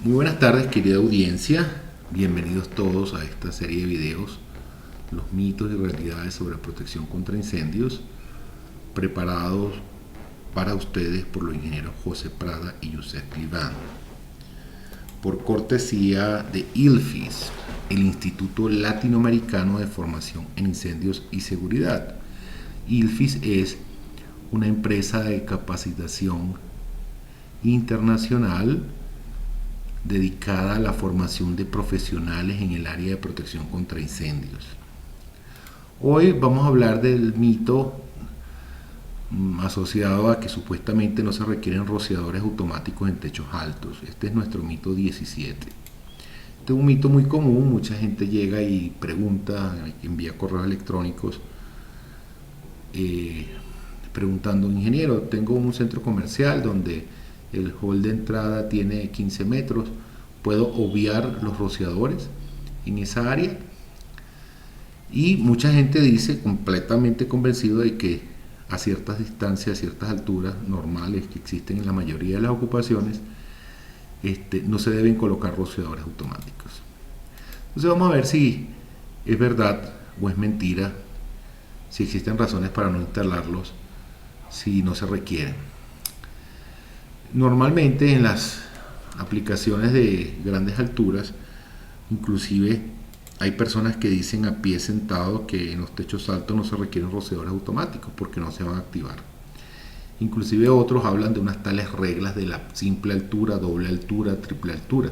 Muy buenas tardes, querida audiencia. Bienvenidos todos a esta serie de videos, los mitos y realidades sobre protección contra incendios, preparados para ustedes por los ingenieros José Prada y Josep Cliván, por cortesía de ILFIS, el Instituto Latinoamericano de Formación en Incendios y Seguridad. ILFIS es una empresa de capacitación internacional dedicada a la formación de profesionales en el área de protección contra incendios. Hoy vamos a hablar del mito asociado a que supuestamente no se requieren rociadores automáticos en techos altos. Este es nuestro mito 17. Este es un mito muy común, mucha gente llega y pregunta, envía correos electrónicos preguntando: ingeniero, tengo un centro comercial donde el hall de entrada tiene 15 metros, ¿puedo obviar los rociadores en esa área? Y mucha gente dice, completamente convencido de que a ciertas distancias, a ciertas alturas normales que existen en la mayoría de las ocupaciones, no se deben colocar rociadores automáticos. Entonces vamos a ver si es verdad o es mentira, si existen razones para no instalarlos, si no se requieren. Normalmente en las aplicaciones de grandes alturas, inclusive hay personas que dicen a pie sentado que en los techos altos no se requieren rociadores automáticos porque no se van a activar. Inclusive otros hablan de unas tales reglas de la simple altura, doble altura, triple altura,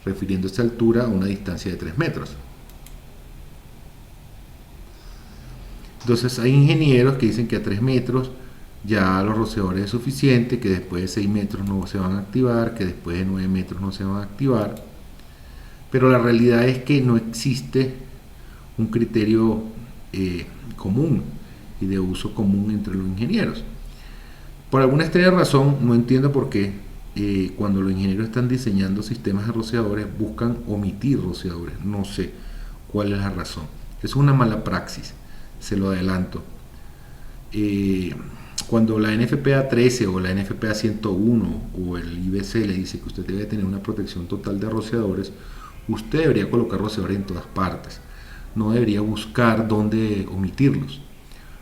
refiriéndose a altura a una distancia de 3 metros. Entonces hay ingenieros que dicen que a 3 metros ya los rociadores es suficiente, que después de 6 metros no se van a activar, que después de 9 metros no se van a activar. Pero la realidad es que no existe un criterio común y de uso común entre los ingenieros. Por alguna extraña razón, no entiendo por qué cuando los ingenieros están diseñando sistemas de rociadores buscan omitir rociadores. No sé cuál es la razón. Es una mala praxis, se lo adelanto. Cuando la NFPA 13 o la NFPA 101 o el IBC le dice que usted debe tener una protección total de rociadores, usted debería colocar rociadores en todas partes, no debería buscar dónde omitirlos.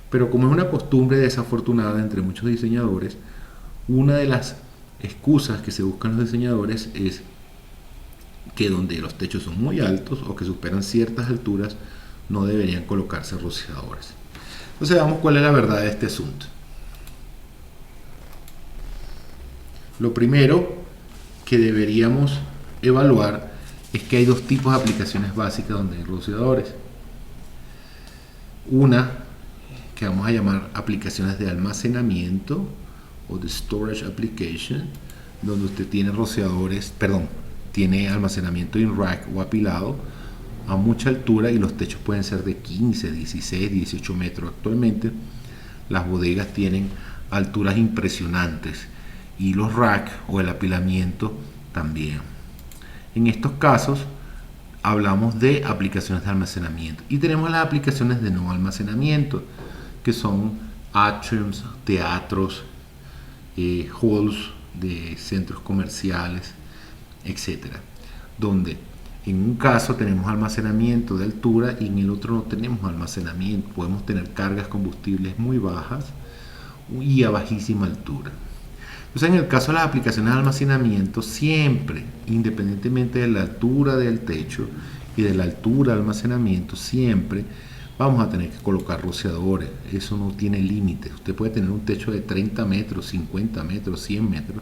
Pero como es una costumbre desafortunada entre muchos diseñadores, una de las excusas que se buscan los diseñadores es que donde los techos son muy altos o que superan ciertas alturas no deberían colocarse rociadores. Entonces veamos cuál es la verdad de este asunto. Lo primero que deberíamos evaluar es que hay dos tipos de aplicaciones básicas donde hay rociadores. Una que vamos a llamar aplicaciones de almacenamiento o de storage application, donde usted tiene tiene almacenamiento en rack o apilado a mucha altura y los techos pueden ser de 15, 16, 18 metros. Actualmente las bodegas tienen alturas impresionantes y los rack o el apilamiento también. En estos casos hablamos de aplicaciones de almacenamiento y tenemos las aplicaciones de no almacenamiento, que son atriums, teatros, halls de centros comerciales, etcétera, donde en un caso tenemos almacenamiento de altura y en el otro no tenemos almacenamiento. Podemos tener cargas combustibles muy bajas y a bajísima altura. Entonces, en el caso de las aplicaciones de almacenamiento, siempre, independientemente de la altura del techo y de la altura del almacenamiento, siempre vamos a tener que colocar rociadores. Eso no tiene límites. Usted puede tener un techo de 30 metros, 50 metros, 100 metros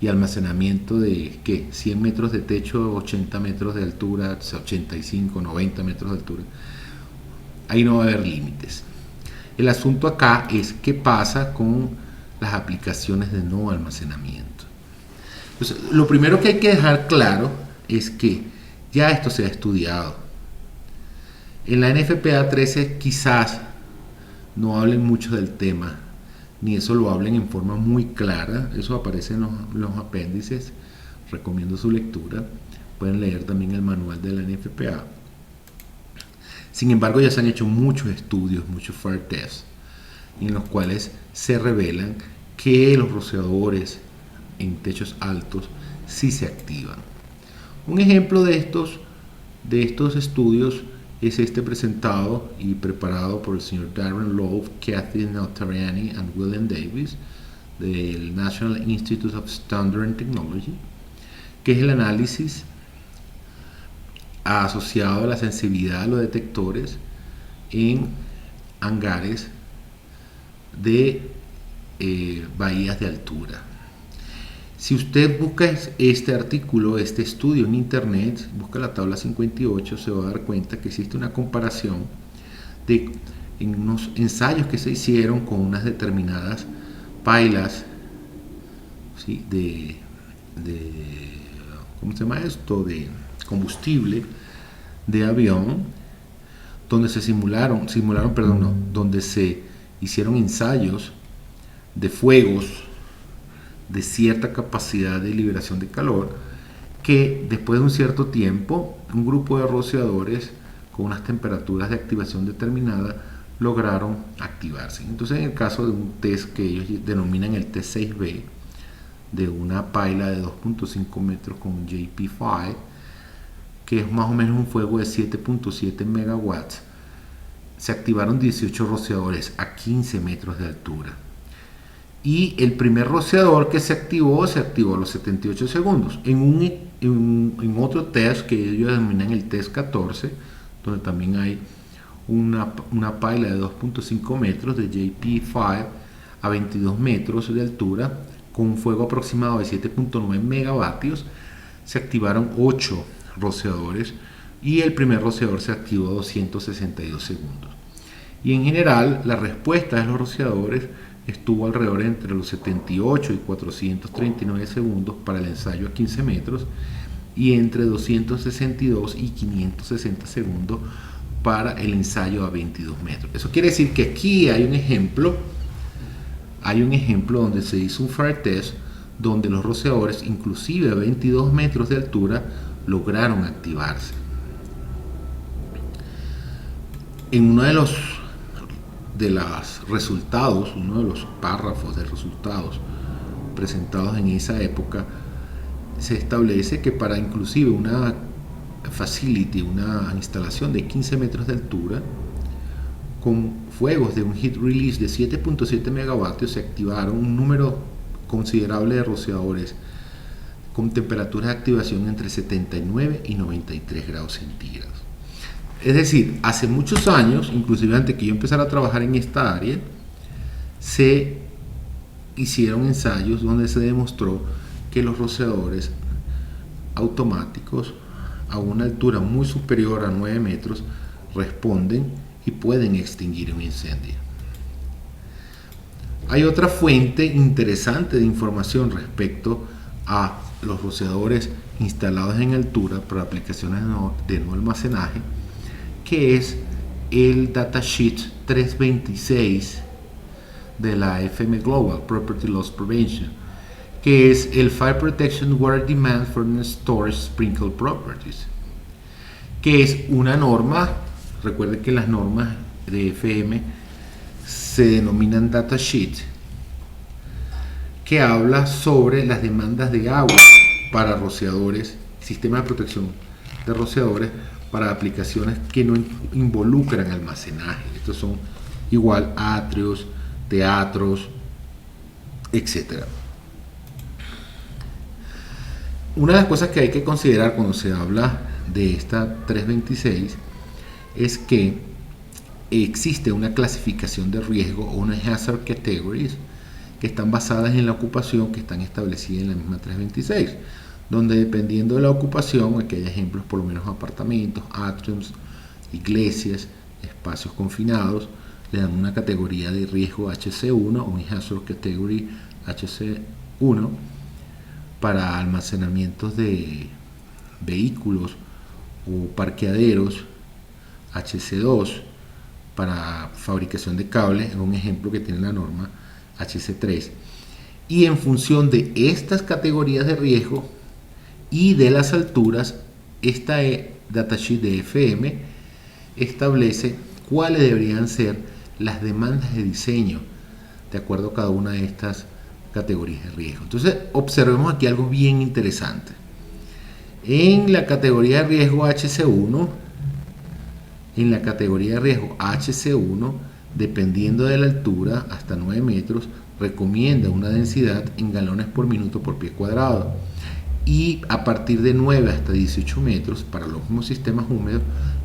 y almacenamiento de 100 metros de techo, 80 metros de altura, 85, 90 metros de altura. Ahí no va a haber límites. El asunto acá es qué pasa con las aplicaciones de no almacenamiento. Entonces, lo primero que hay que dejar claro es que ya esto se ha estudiado. En la NFPA 13 quizás no hablen mucho del tema, ni eso lo hablen en forma muy clara. Eso aparece en los apéndices. Recomiendo su lectura. Pueden leer también el manual de la NFPA. Sin embargo, ya se han hecho muchos estudios, muchos fire tests, en los cuales se revelan que los rociadores en techos altos si se activan. Un ejemplo de estos estudios es este presentado y preparado por el señor Darren Lowe, Kathy Notarianni y William Davis del National Institute of Standard and Technology, que es el análisis asociado a la sensibilidad de los detectores en hangares de bahías de altura. Si usted busca este artículo, este estudio en internet, busca la tabla 58, se va a dar cuenta que existe una comparación en unos ensayos que se hicieron con unas determinadas pailas, ¿sí? ¿Cómo se llama esto? De combustible de avión, donde se donde se hicieron ensayos de fuegos de cierta capacidad de liberación de calor, que después de un cierto tiempo un grupo de rociadores con unas temperaturas de activación determinadas lograron activarse. Entonces, en el caso de un test que ellos denominan el test 6B, de una paila de 2.5 metros con un JP5, que es más o menos un fuego de 7.7 megawatts, se activaron 18 rociadores a 15 metros de altura. Y el primer rociador que se activó a los 78 segundos. En otro test que ellos denominan el test 14, donde también hay una paila de 2.5 metros de JP5 a 22 metros de altura, con un fuego aproximado de 7.9 megavatios, se activaron 8 rociadores y el primer rociador se activó a 262 segundos. Y en general, la respuesta de los rociadores estuvo alrededor entre los 78 y 439 segundos para el ensayo a 15 metros y entre 262 y 560 segundos para el ensayo a 22 metros. Eso quiere decir que aquí hay un ejemplo donde se hizo un fire test donde los rociadores, inclusive a 22 metros de altura, lograron activarse. En uno de los resultados, uno de los párrafos de resultados presentados en esa época, se establece que para inclusive una facility, una instalación de 15 metros de altura, con fuegos de un heat release de 7.7 megavatios, se activaron un número considerable de rociadores con temperaturas de activación entre 79 y 93 grados centígrados. Es decir, hace muchos años, inclusive antes que yo empezara a trabajar en esta área, se hicieron ensayos donde se demostró que los rociadores automáticos a una altura muy superior a 9 metros responden y pueden extinguir un incendio. Hay otra fuente interesante de información respecto a los rociadores instalados en altura para aplicaciones de no almacenaje, que es el datasheet 326 de la FM Global Property Loss Prevention, que es el Fire Protection Water Demand for Storage Sprinkler Properties, que es una norma. Recuerden que las normas de FM se denominan datasheet, que habla sobre las demandas de agua para rociadores, sistema de protección de rociadores para aplicaciones que no involucran almacenaje. Estos son igual atrios, teatros, etc. Una de las cosas que hay que considerar cuando se habla de esta 326 es que existe una clasificación de riesgo o unas hazard categories que están basadas en la ocupación, que están establecidas en la misma 326, donde dependiendo de la ocupación, aquí hay ejemplos por lo menos apartamentos, atriums, iglesias, espacios confinados, le dan una categoría de riesgo HC1 o un hazard category HC1 para almacenamientos de vehículos o parqueaderos, HC2 para fabricación de cables, es un ejemplo que tiene la norma HC3, y en función de estas categorías de riesgo y de las alturas, esta datasheet de FM establece cuáles deberían ser las demandas de diseño de acuerdo a cada una de estas categorías de riesgo. Entonces observemos aquí algo bien interesante. En la categoría de riesgo HC1, dependiendo de la altura, hasta 9 metros, recomienda una densidad en galones por minuto por pie cuadrado. Y a partir de 9 hasta 18 metros, para los mismos sistemas húmedos,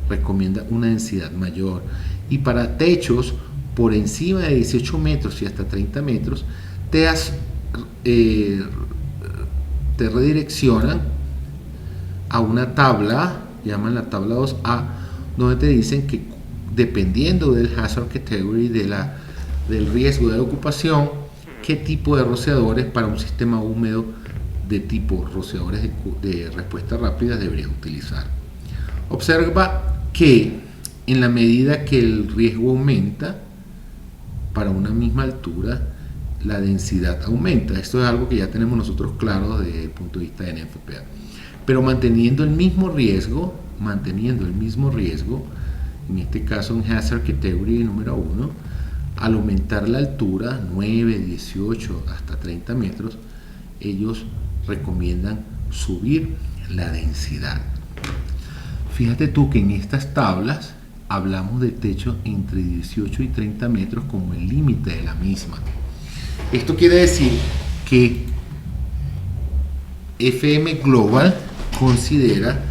recomienda una densidad mayor. Y para techos por encima de 18 metros y hasta 30 metros, te redireccionan a una tabla, llaman la tabla 2A, donde te dicen que dependiendo del hazard category, del riesgo de ocupación, qué tipo de rociadores para un sistema húmedo de tipo rociadores de respuesta rápida deberías utilizar. Observa que en la medida que el riesgo aumenta, para una misma altura, la densidad aumenta. Esto es algo que ya tenemos nosotros claro desde el punto de vista de NFPA. Pero manteniendo el mismo riesgo, en este caso en Hazard Category número 1, al aumentar la altura, 9, 18, hasta 30 metros, ellos recomiendan subir la densidad. Fíjate tú que en estas tablas hablamos de techos entre 18 y 30 metros como el límite de la misma. Esto quiere decir que FM Global considera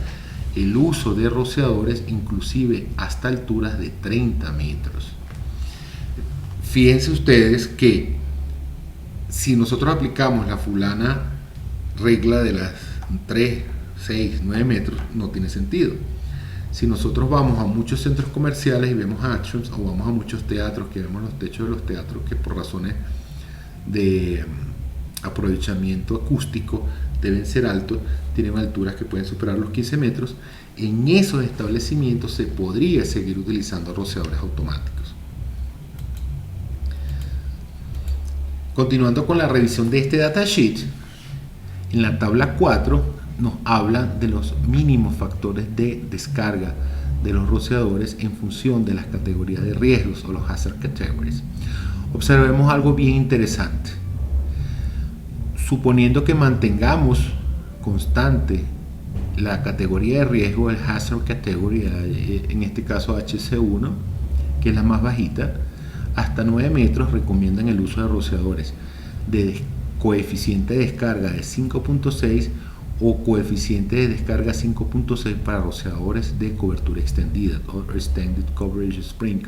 el uso de rociadores inclusive hasta alturas de 30 metros. Fíjense ustedes que si nosotros aplicamos la fulana regla de las 3, 6, 9 metros, no tiene sentido. Si nosotros vamos a muchos centros comerciales y vemos actions, o vamos a muchos teatros que vemos los techos de los teatros que por razones de aprovechamiento acústico deben ser altos, tienen alturas que pueden superar los 15 metros, en esos establecimientos se podría seguir utilizando rociadores automáticos. Continuando con la revisión de este datasheet, en la tabla 4 nos habla de los mínimos factores de descarga de los rociadores en función de las categorías de riesgos o los hazard categories. Observemos algo bien interesante. Suponiendo que mantengamos constante la categoría de riesgo, el hazard category, en este caso HC1, que es la más bajita, hasta 9 metros recomiendan el uso de rociadores de coeficiente de descarga de 5.6 o coeficiente de descarga 5.6 para rociadores de cobertura extendida o Extended Coverage Spring.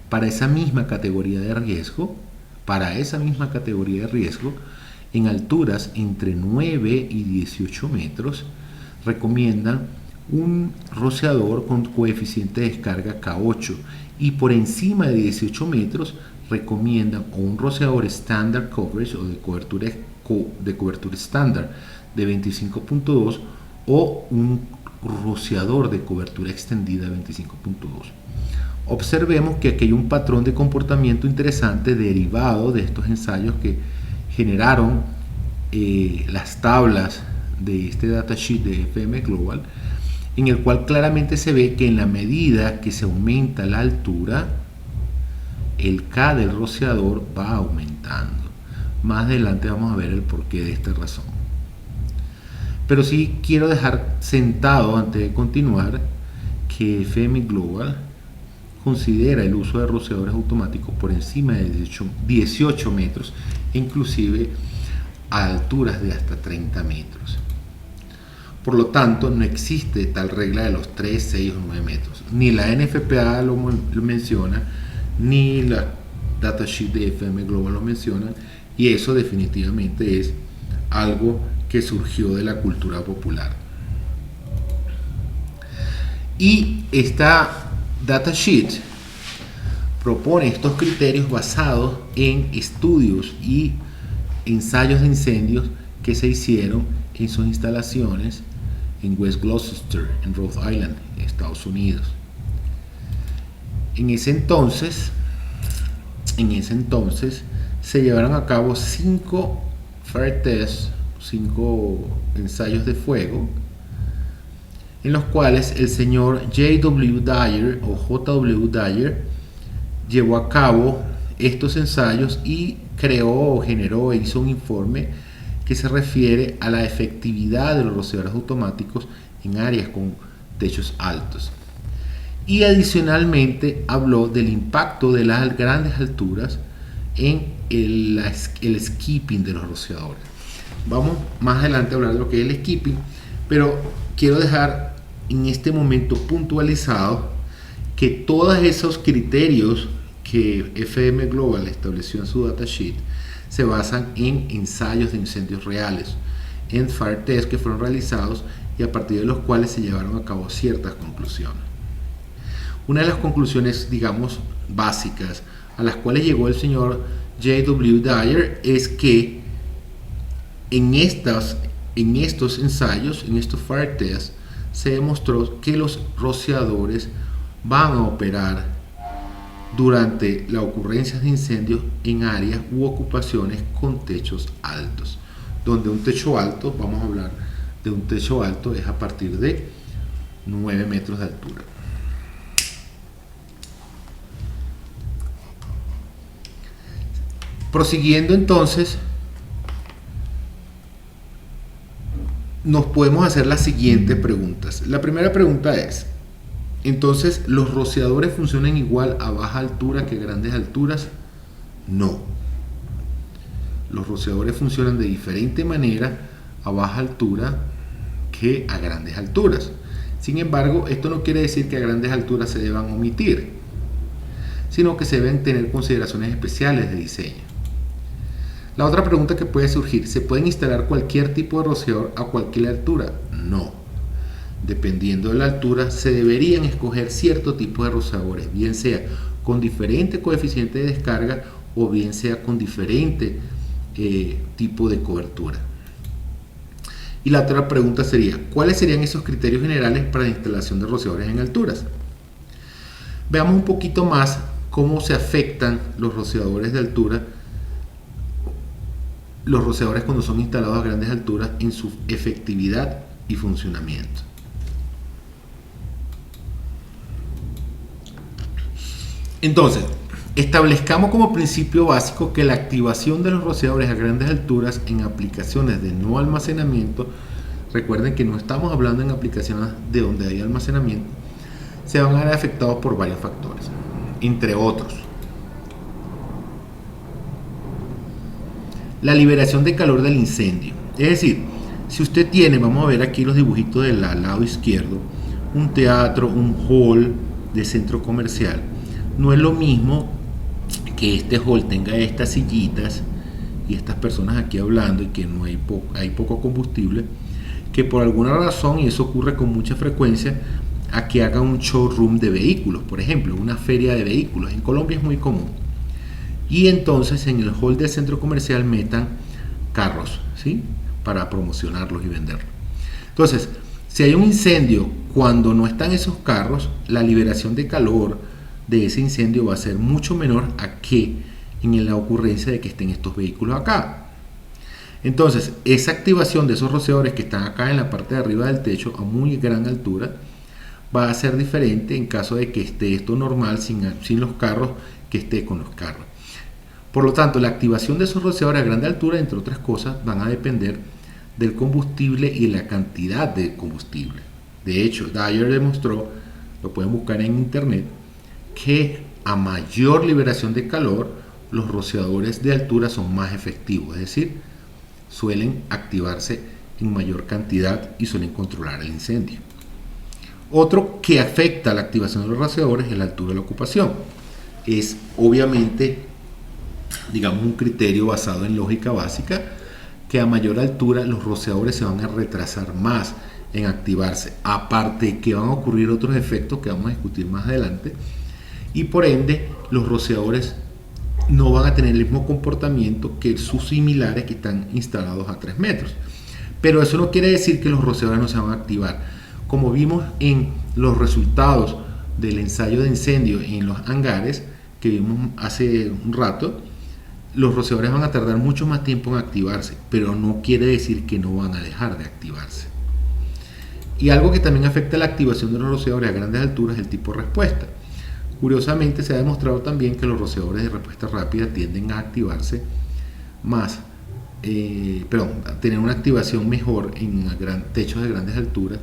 Para esa misma categoría de riesgo, en alturas entre 9 y 18 metros, recomiendan un rociador con coeficiente de descarga K8, y por encima de 18 metros recomiendan o un rociador Standard Coverage o de cobertura estándar de 25.2 o un rociador de cobertura extendida de 25.2. Observemos que aquí hay un patrón de comportamiento interesante derivado de estos ensayos que generaron las tablas de este datasheet de FM Global, en el cual claramente se ve que en la medida que se aumenta la altura, el K del rociador va aumentando. Más adelante vamos a ver el porqué de esta razón. Pero sí quiero dejar sentado antes de continuar que FM Global considera el uso de rociadores automáticos por encima de 18 metros, inclusive a alturas de hasta 30 metros. Por lo tanto, no existe tal regla de los 3, 6 o 9 metros. Ni la NFPA lo menciona, ni la datasheet de FM Global lo menciona, y eso definitivamente es algo que surgió de la cultura popular. Y esta datasheet propone estos criterios basados en estudios y ensayos de incendios que se hicieron en sus instalaciones en West Gloucester, en Rhode Island, Estados Unidos. En ese entonces se llevaron a cabo 5 fire tests, 5 ensayos de fuego, en los cuales el señor J.W. Dyer o J.W. Dyer llevó a cabo estos ensayos y creó o generó e hizo un informe que se refiere a la efectividad de los rociadores automáticos en áreas con techos altos. Y adicionalmente habló del impacto de las grandes alturas en el skipping de los rociadores. Vamos más adelante a hablar de lo que es el skipping, pero quiero dejar en este momento puntualizado que todos esos criterios que FM Global estableció en su datasheet se basan en ensayos de incendios reales, en fire tests que fueron realizados y a partir de los cuales se llevaron a cabo ciertas conclusiones. Una de las conclusiones, digamos, básicas a las cuales llegó el señor J.W. Dyer es que en estos ensayos, en estos fire tests, se demostró que los rociadores van a operar durante la ocurrencia de incendios en áreas u ocupaciones con techos altos, donde un techo alto, vamos a hablar de un techo alto, es a partir de 9 metros de altura. Prosiguiendo entonces, nos podemos hacer las siguientes preguntas. La primera pregunta es, entonces, ¿los rociadores funcionan igual a baja altura que a grandes alturas? No. Los rociadores funcionan de diferente manera a baja altura que a grandes alturas. Sin embargo, esto no quiere decir que a grandes alturas se deban omitir, sino que se deben tener consideraciones especiales de diseño. La otra pregunta que puede surgir, ¿se pueden instalar cualquier tipo de rociador a cualquier altura? No. Dependiendo de la altura, se deberían escoger cierto tipo de rociadores, bien sea con diferente coeficiente de descarga o bien sea con diferente tipo de cobertura. Y la otra pregunta sería, ¿cuáles serían esos criterios generales para la instalación de rociadores en alturas? Veamos un poquito más cómo se afectan los rociadores de altura, los rociadores cuando son instalados a grandes alturas en su efectividad y funcionamiento. Entonces, establezcamos como principio básico que la activación de los rociadores a grandes alturas en aplicaciones de no almacenamiento, recuerden que no estamos hablando en aplicaciones de donde hay almacenamiento, se van a ver afectados por varios factores, entre otros. La liberación de calor del incendio. Es decir, si usted tiene, vamos a ver aquí los dibujitos del lado izquierdo, un teatro, un hall de centro comercial, no es lo mismo que este hall tenga estas sillitas y estas personas aquí hablando y que no hay poco combustible, que por alguna razón, y eso ocurre con mucha frecuencia, a que haga un showroom de vehículos, por ejemplo, una feria de vehículos. En Colombia es muy común. Y entonces en el hall del centro comercial metan carros, ¿sí?, para promocionarlos y venderlos. Entonces, si hay un incendio, cuando no están esos carros, la liberación de calor de ese incendio va a ser mucho menor a que en la ocurrencia de que estén estos vehículos acá. Entonces, esa activación de esos rociadores que están acá en la parte de arriba del techo a muy gran altura va a ser diferente en caso de que esté esto normal sin los carros, que esté con los carros. Por lo tanto, la activación de esos rociadores a grande altura, entre otras cosas, van a depender del combustible y la cantidad de combustible. De hecho, Dyer demostró, lo pueden buscar en internet, que a mayor liberación de calor, los rociadores de altura son más efectivos, es decir, suelen activarse en mayor cantidad y suelen controlar el incendio. Otro que afecta a la activación de los rociadores es la altura de la ocupación. Es obviamente, digamos, un criterio basado en lógica básica, que a mayor altura los rociadores se van a retrasar más en activarse, aparte que van a ocurrir otros efectos que vamos a discutir más adelante, y por ende los rociadores no van a tener el mismo comportamiento que sus similares que están instalados a 3 metros. Pero eso no quiere decir que los rociadores no se van a activar. Como vimos en los resultados del ensayo de incendio en los hangares que vimos hace un rato, los rociadores van a tardar mucho más tiempo en activarse, pero no quiere decir que no van a dejar de activarse. Y algo que también afecta la activación de los rociadores a grandes alturas es el tipo de respuesta. Curiosamente, se ha demostrado también que los rociadores de respuesta rápida tienden a activarse más, tener una activación mejor en techos de grandes alturas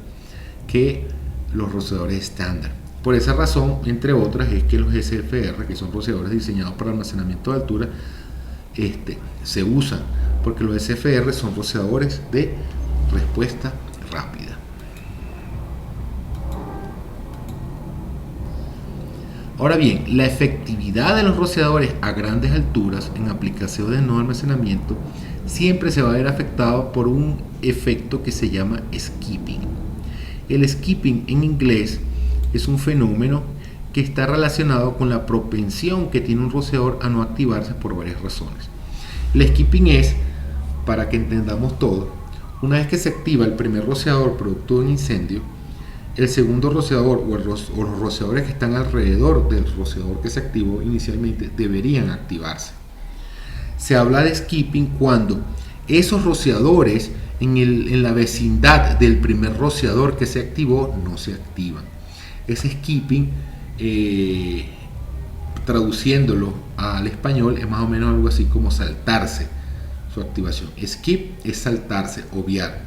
que los rociadores estándar. Por esa razón, entre otras, es que los SFR, que son rociadores diseñados para almacenamiento de altura, se usan, porque los SFR son rociadores de respuesta rápida. Ahora bien, la efectividad de los rociadores a grandes alturas en aplicaciones de no almacenamiento siempre se va a ver afectado por un efecto que se llama skipping. El skipping en inglés es un fenómeno que está relacionado con la propensión que tiene un rociador a no activarse por varias razones. El skipping es, para que entendamos todo, una vez que se activa el primer rociador producto de un incendio, el segundo rociador o los rociadores que están alrededor del rociador que se activó inicialmente deberían activarse. Se habla de skipping cuando esos rociadores en la vecindad del primer rociador que se activó no se activan. Ese skipping, traduciéndolo al español, es más o menos algo así como saltarse su activación. Skip es saltarse, obviar.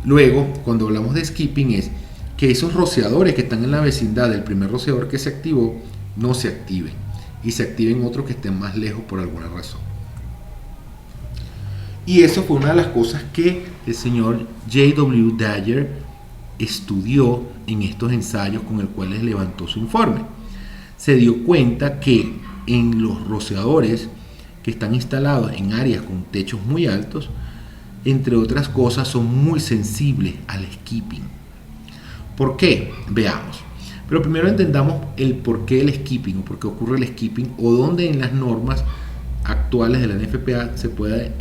Luego, cuando hablamos de skipping, es que esos rociadores que están en la vecindad del primer rociador que se activó no se activen y se activen otros que estén más lejos por alguna razón. Y eso fue una de las cosas que el señor J.W. Dyer estudió en estos ensayos con el cual les levantó su informe. Se dio cuenta que en los rociadores que están instalados en áreas con techos muy altos, entre otras cosas, son muy sensibles al skipping. ¿Por qué? Veamos. Pero primero entendamos el por qué el skipping o por qué ocurre el skipping o dónde en las normas actuales de la NFPA se puede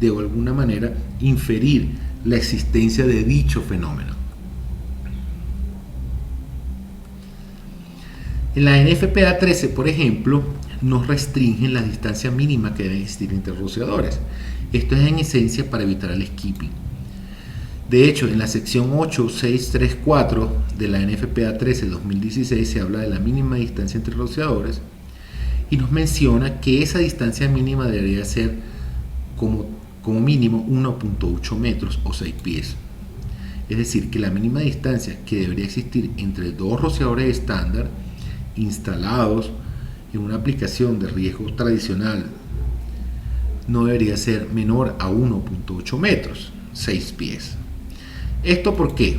de alguna manera inferir la existencia de dicho fenómeno. En la NFPA 13, por ejemplo, nos restringen la distancia mínima que debe existir entre rociadores. Esto es en esencia para evitar el skipping. De hecho, en la sección 8634 de la NFPA 13-2016 se habla de la mínima distancia entre rociadores y nos menciona que esa distancia mínima debería ser como mínimo 1.8 metros o 6 pies. Es decir, que la mínima distancia que debería existir entre dos rociadores estándar instalados en una aplicación de riesgo tradicional no debería ser menor a 1.8 metros, 6 pies. ¿Esto por qué?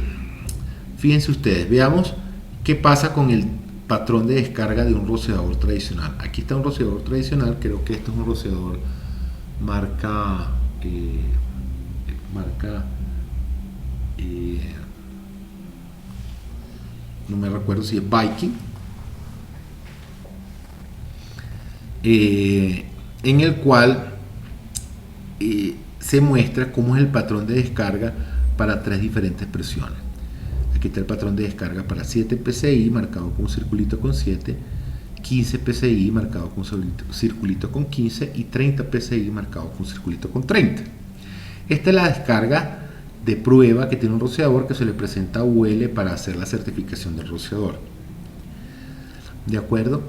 Fíjense ustedes, veamos qué pasa con el patrón de descarga de un rociador tradicional. Aquí está un rociador tradicional, creo que este es un rociador marca no me recuerdo si es Viking, en el cual se muestra cómo es el patrón de descarga para 3 diferentes presiones. Aquí está el patrón de descarga para 7 PSI marcado con un circulito con 7, 15 PSI marcado con un circulito con 15 y 30 PSI marcado con un circulito con 30. Esta es la descarga de prueba que tiene un rociador que se le presenta a UL para hacer la certificación del rociador. ¿De acuerdo?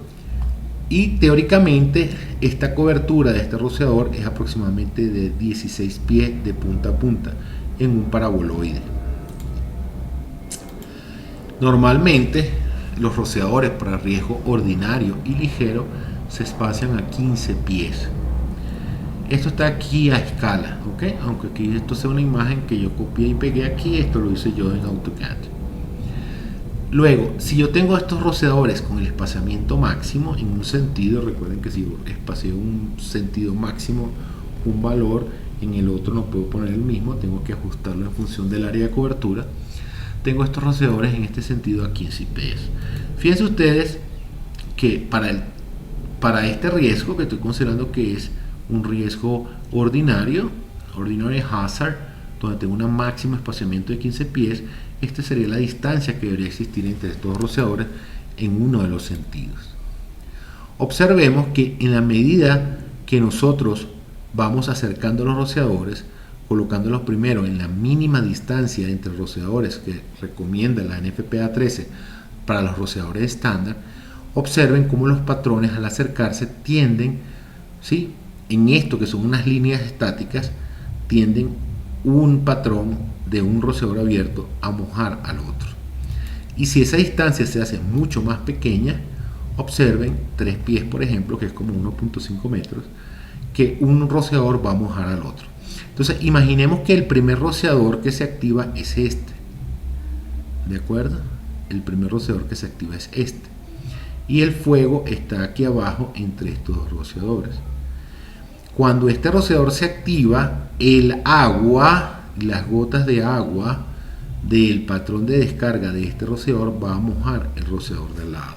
Y teóricamente esta cobertura de este rociador es aproximadamente de 16 pies de punta a punta en un paraboloide. Normalmente los rociadores para riesgo ordinario y ligero se espacian a 15 pies. Esto está aquí a escala, ¿ok? Aunque aquí esto sea una imagen que yo copié y pegué aquí, esto lo hice yo en AutoCAD. Luego, si yo tengo estos rociadores con el espaciamiento máximo en un sentido, recuerden que si espacio un sentido máximo un valor, en el otro no puedo poner el mismo, tengo que ajustarlo en función del área de cobertura. Tengo estos rociadores en este sentido a 15 pies. Fíjense ustedes que para este riesgo que estoy considerando que es un riesgo ordinario, ordinary hazard, donde tengo un máximo espaciamiento de 15 pies, esta sería la distancia que debería existir entre estos rociadores en uno de los sentidos. Observemos que en la medida que nosotros vamos acercando los rociadores, colocándolos primero en la mínima distancia entre rociadores que recomienda la NFPA 13 para los rociadores estándar, observen cómo los patrones al acercarse tienden, ¿sí?, en esto que son unas líneas estáticas, tienden un patrón de un rociador abierto a mojar al otro. Y si esa distancia se hace mucho más pequeña, observen 3 pies, por ejemplo, que es como 1.5 metros, que un rociador va a mojar al otro. Entonces, imaginemos que el primer rociador que se activa es este. ¿De acuerdo? El primer rociador que se activa es este. Y el fuego está aquí abajo entre estos dos rociadores. Cuando este rociador se activa, el agua, las gotas de agua del patrón de descarga de este rociador va a mojar el rociador de al lado.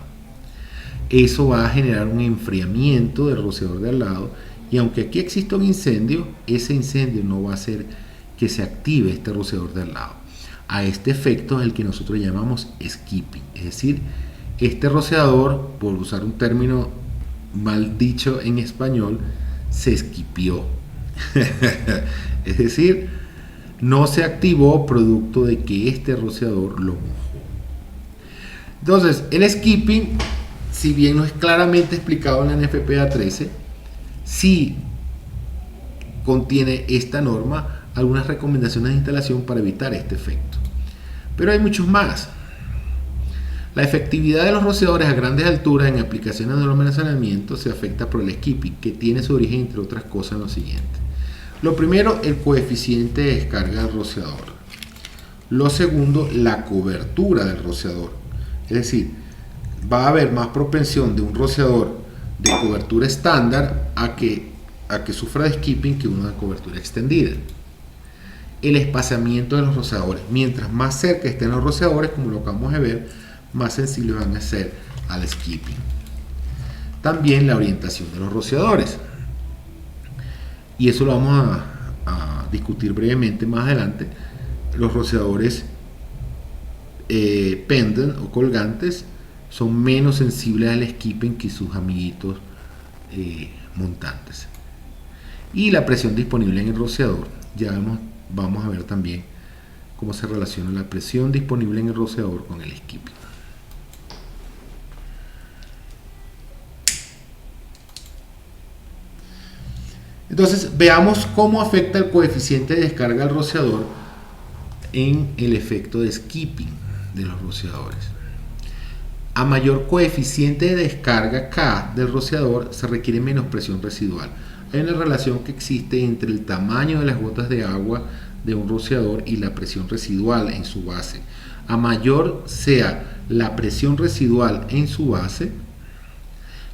Eso va a generar un enfriamiento del rociador de al lado, y aunque aquí existe un incendio, ese incendio no va a hacer que se active este rociador de al lado. A este efecto es el que nosotros llamamos skipping, es decir, este rociador, por usar un término mal dicho en español, se esquipió. Es decir, no se activó producto de que este rociador lo mojó. Entonces, el skipping, si bien no es claramente explicado en la NFPA 13, sí contiene esta norma algunas recomendaciones de instalación para evitar este efecto. Pero hay muchos más. La efectividad de los rociadores a grandes alturas en aplicaciones de almacenamiento se afecta por el skipping, que tiene su origen, entre otras cosas, en lo siguiente. Lo primero, el coeficiente de descarga del rociador. Lo segundo, la cobertura del rociador. Es decir, va a haber más propensión de un rociador de cobertura estándar a que sufra de skipping que una cobertura extendida. El espaciamiento de los rociadores. Mientras más cerca estén los rociadores, como lo acabamos de ver, más sensibles van a ser al skipping. También la orientación de los rociadores. Y eso lo vamos a discutir brevemente más adelante. Los rociadores pendant o colgantes son menos sensibles al skipping que sus amiguitos montantes. Y la presión disponible en el rociador. Ya vamos a ver también cómo se relaciona la presión disponible en el rociador con el skipping. Entonces, veamos cómo afecta el coeficiente de descarga al rociador en el efecto de skipping de los rociadores. A mayor coeficiente de descarga K del rociador, se requiere menos presión residual. Hay una relación que existe entre el tamaño de las gotas de agua de un rociador y la presión residual en su base. A mayor sea la presión residual en su base,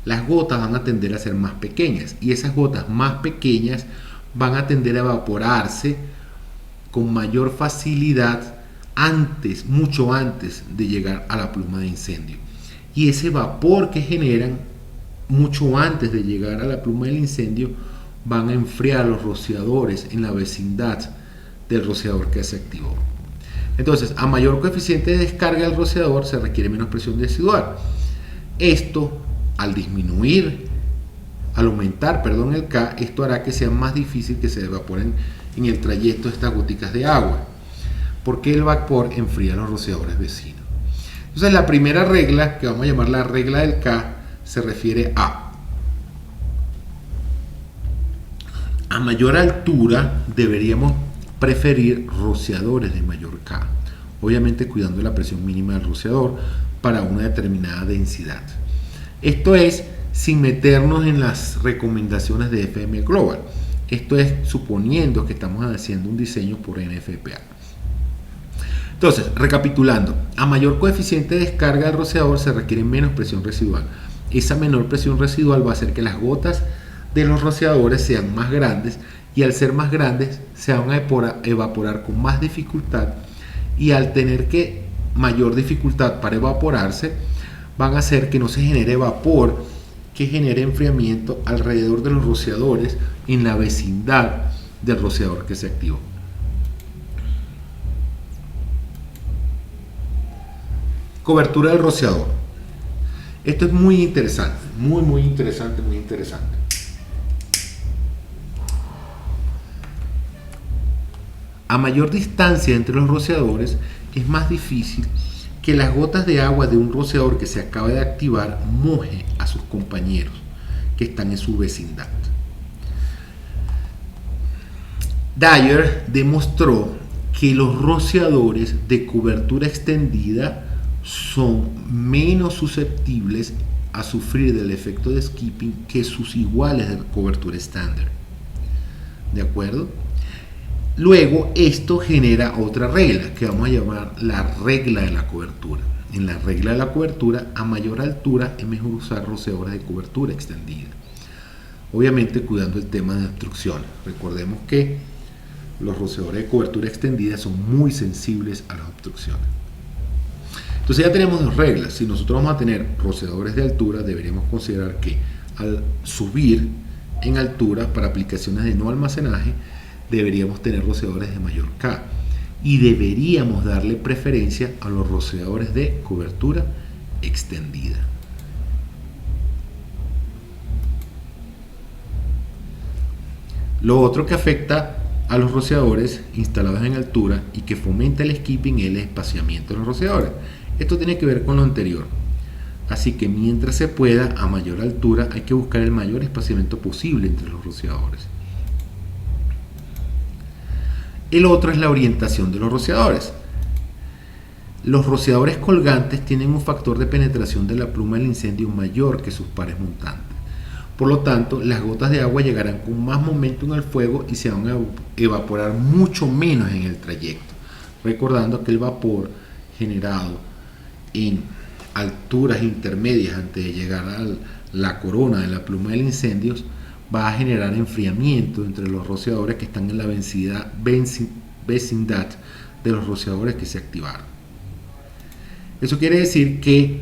las gotas van a tender a ser más pequeñas, y esas gotas más pequeñas van a tender a evaporarse con mayor facilidad mucho antes de llegar a la pluma de incendio. Y ese vapor que generan mucho antes de llegar a la pluma del incendio van a enfriar los rociadores en la vecindad del rociador que se activó. Entonces, a mayor coeficiente de descarga del rociador, se requiere menos presión residual. Esto, al aumentar el K, esto hará que sea más difícil que se evaporen en el trayecto estas goticas de agua, porque el vapor enfría los rociadores vecinos. Entonces, la primera regla, que vamos a llamar la regla del K, se refiere a mayor altura deberíamos preferir rociadores de mayor K, obviamente cuidando la presión mínima del rociador para una determinada densidad. Esto es sin meternos en las recomendaciones de FM Global. Esto es suponiendo que estamos haciendo un diseño por NFPA. Entonces, recapitulando, a mayor coeficiente de descarga del rociador se requiere menos presión residual. Esa menor presión residual va a hacer que las gotas de los rociadores sean más grandes, y al ser más grandes se van a evaporar con más dificultad, y al tener mayor dificultad para evaporarse, van a hacer que no se genere vapor que genere enfriamiento alrededor de los rociadores en la vecindad del rociador que se activó. Cobertura del rociador. Esto es muy interesante, muy interesante. A mayor distancia entre los rociadores, es más difícil que las gotas de agua de un rociador que se acaba de activar moje a sus compañeros que están en su vecindad. Dyer demostró que los rociadores de cobertura extendida son menos susceptibles a sufrir del efecto de skipping que sus iguales de cobertura estándar. ¿De acuerdo? Luego esto genera otra regla que vamos a llamar la regla de la cobertura. En la regla de la cobertura, a mayor altura es mejor usar rociadores de cobertura extendida. Obviamente cuidando el tema de obstrucción. Recordemos que los rociadores de cobertura extendida son muy sensibles a las obstrucciones. Entonces ya tenemos dos reglas. Si nosotros vamos a tener rociadores de altura, deberíamos considerar que al subir en altura para aplicaciones de no almacenaje, deberíamos tener rociadores de mayor K. Y deberíamos darle preferencia a los rociadores de cobertura extendida. Lo otro que afecta a los rociadores instalados en altura y que fomenta el skipping es el espaciamiento de los rociadores. Esto tiene que ver con lo anterior. Así que mientras se pueda, a mayor altura, hay que buscar el mayor espaciamiento posible entre los rociadores. El otro es la orientación de los rociadores. Los rociadores colgantes tienen un factor de penetración de la pluma del incendio mayor que sus pares montantes. Por lo tanto, las gotas de agua llegarán con más momento en el fuego y se van a evaporar mucho menos en el trayecto. Recordando que el vapor generado en alturas intermedias antes de llegar a la corona de la pluma del incendio va a generar enfriamiento entre los rociadores que están en la vecindad de los rociadores que se activaron. Eso quiere decir que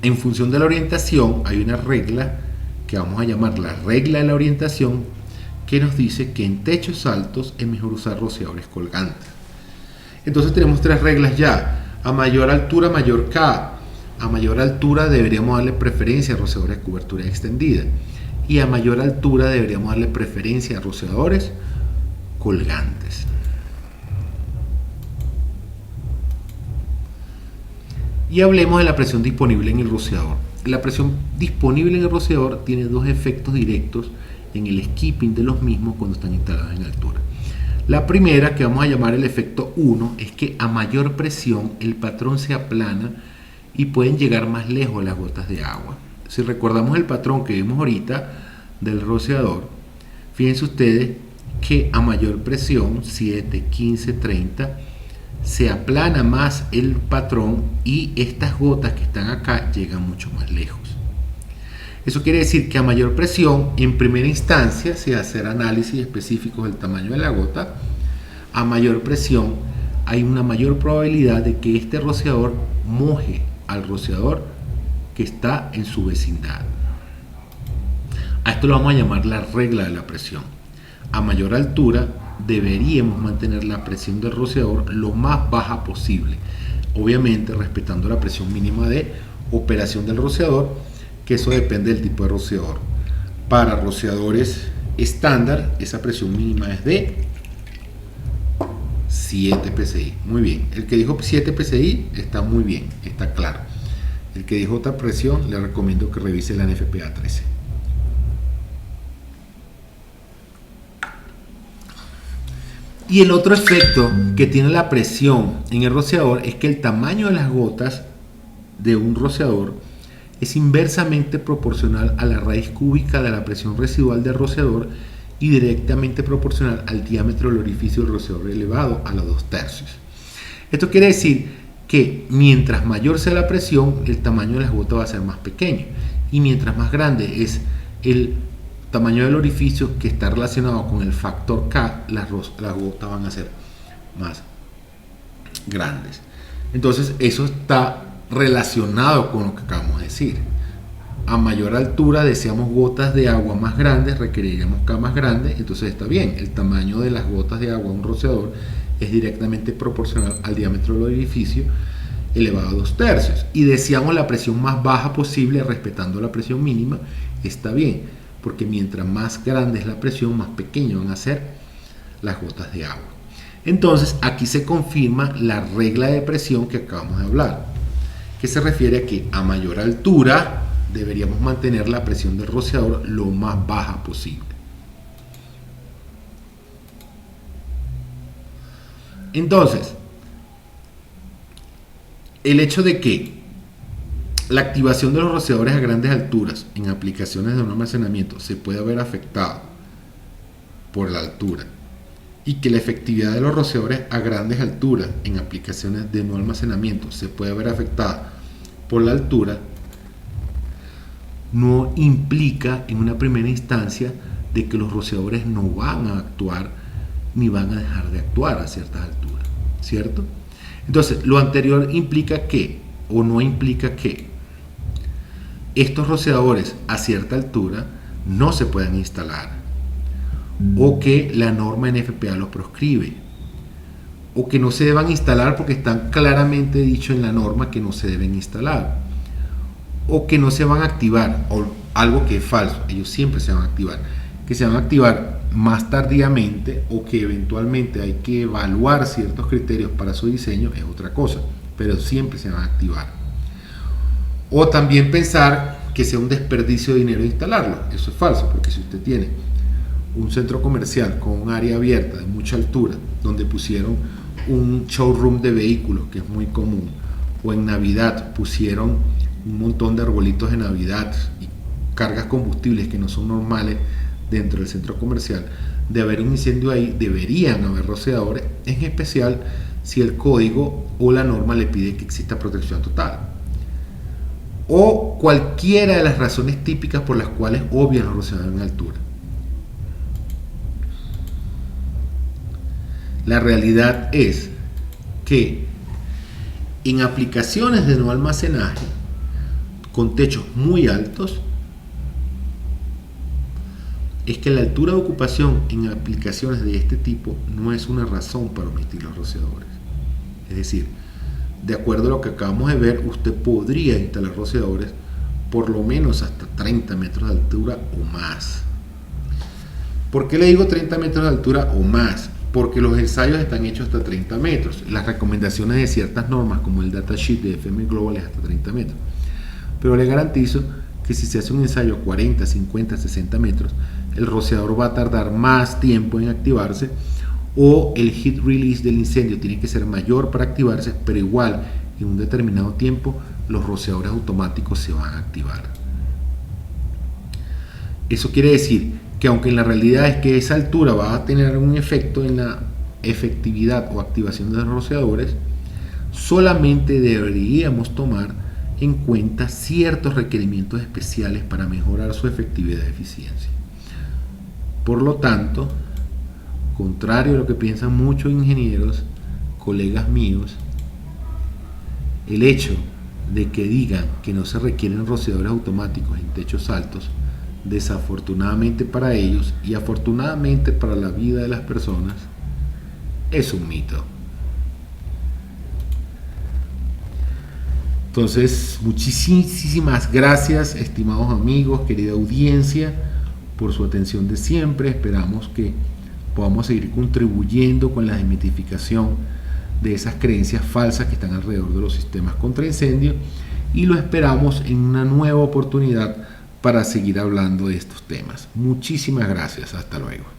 en función de la orientación hay una regla que vamos a llamar la regla de la orientación, que nos dice que en techos altos es mejor usar rociadores colgantes. Entonces tenemos tres reglas ya. A mayor altura, mayor K. A mayor altura deberíamos darle preferencia a rociadores de cobertura extendida. Y a mayor altura deberíamos darle preferencia a rociadores colgantes. Y hablemos de la presión disponible en el rociador. La presión disponible en el rociador tiene dos efectos directos en el skipping de los mismos cuando están instalados en altura. La primera, que vamos a llamar el efecto 1, es que a mayor presión el patrón se aplana y pueden llegar más lejos las gotas de agua. Si recordamos el patrón que vimos ahorita del rociador, fíjense ustedes que a mayor presión, 7, 15, 30, se aplana más el patrón y estas gotas que están acá llegan mucho más lejos. Eso quiere decir que a mayor presión, en primera instancia, se hace análisis específicos del tamaño de la gota. A mayor presión hay una mayor probabilidad de que este rociador moje al rociador que está en su vecindad. A esto lo vamos a llamar la regla de la presión. A mayor altura deberíamos mantener la presión del rociador lo más baja posible, obviamente respetando la presión mínima de operación del rociador, que eso depende del tipo de rociador. Para rociadores estándar, esa presión mínima es de 7 psi. Muy bien, el que dijo 7 psi está muy bien, está claro. El que dijo otra presión, le recomiendo que revise la NFPA 13. Y el otro efecto que tiene la presión en el rociador es que el tamaño de las gotas de un rociador es inversamente proporcional a la raíz cúbica de la presión residual del rociador y directamente proporcional al diámetro del orificio del rociador elevado a los 2/3. Esto quiere decir que mientras mayor sea la presión, el tamaño de las gotas va a ser más pequeño, y mientras más grande es el tamaño del orificio que está relacionado con el factor K, las gotas van a ser más grandes. Entonces eso está relacionado con lo que acabamos de decir. A mayor altura deseamos gotas de agua más grandes, requeriríamos K más grande. Entonces está bien, el tamaño de las gotas de agua en un rociador es directamente proporcional al diámetro del orificio elevado a 2/3, y deseamos la presión más baja posible respetando la presión mínima. Está bien, porque mientras más grande es la presión, más pequeño van a ser las gotas de agua. Entonces aquí se confirma la regla de presión que acabamos de hablar, que se refiere a que a mayor altura deberíamos mantener la presión del rociador lo más baja posible. Entonces, el hecho de que la activación de los rociadores a grandes alturas en aplicaciones de un almacenamiento se puede ver afectado por la altura, y que la efectividad de los rociadores a grandes alturas en aplicaciones de no almacenamiento se puede ver afectada por la altura, no implica en una primera instancia de que los rociadores no van a actuar ni van a dejar de actuar a ciertas alturas, ¿cierto? Entonces, lo anterior implica que, o no implica que, estos rociadores a cierta altura no se puedan instalar, o que la norma NFPA los proscribe, o que no se deban instalar porque están claramente dicho en la norma que no se deben instalar, o que no se van a activar, o algo que es falso, ellos siempre se van a activar, que se van a activar más tardíamente, o que eventualmente hay que evaluar ciertos criterios para su diseño, es otra cosa, pero siempre se van a activar. O también pensar que sea un desperdicio de dinero instalarlo, eso es falso, porque si usted tiene un centro comercial con un área abierta de mucha altura, donde pusieron un showroom de vehículos, que es muy común, o en Navidad pusieron un montón de arbolitos de Navidad y cargas combustibles que no son normales dentro del centro comercial, de haber un incendio ahí, deberían haber rociadores, en especial si el código o la norma le pide que exista protección total, o cualquiera de las razones típicas por las cuales obvian los rociadores en altura. La realidad es que en aplicaciones de no almacenaje con techos muy altos, es que la altura de ocupación en aplicaciones de este tipo no es una razón para omitir los rociadores. Es decir, de acuerdo a lo que acabamos de ver, usted podría instalar rociadores por lo menos hasta 30 metros de altura o más. ¿Por qué le digo 30 metros de altura o más? Porque los ensayos están hechos hasta 30 metros. Las recomendaciones de ciertas normas, como el datasheet de FM Global, es hasta 30 metros. Pero le garantizo que si se hace un ensayo a 40, 50, 60 metros, el rociador va a tardar más tiempo en activarse, o el heat release del incendio tiene que ser mayor para activarse, pero igual en un determinado tiempo los rociadores automáticos se van a activar. Eso quiere decir que aunque en la realidad es que esa altura va a tener un efecto en la efectividad o activación de los rociadores, solamente deberíamos tomar en cuenta ciertos requerimientos especiales para mejorar su efectividad y eficiencia. Por lo tanto, contrario a lo que piensan muchos ingenieros, colegas míos, el hecho de que digan que no se requieren rociadores automáticos en techos altos, desafortunadamente para ellos y afortunadamente para la vida de las personas, es un mito. Entonces, muchísimas gracias, estimados amigos, querida audiencia, por su atención de siempre. Esperamos que podamos seguir contribuyendo con la desmitificación de esas creencias falsas que están alrededor de los sistemas contra incendio, y lo esperamos en una nueva oportunidad para seguir hablando de estos temas. Muchísimas gracias. Hasta luego.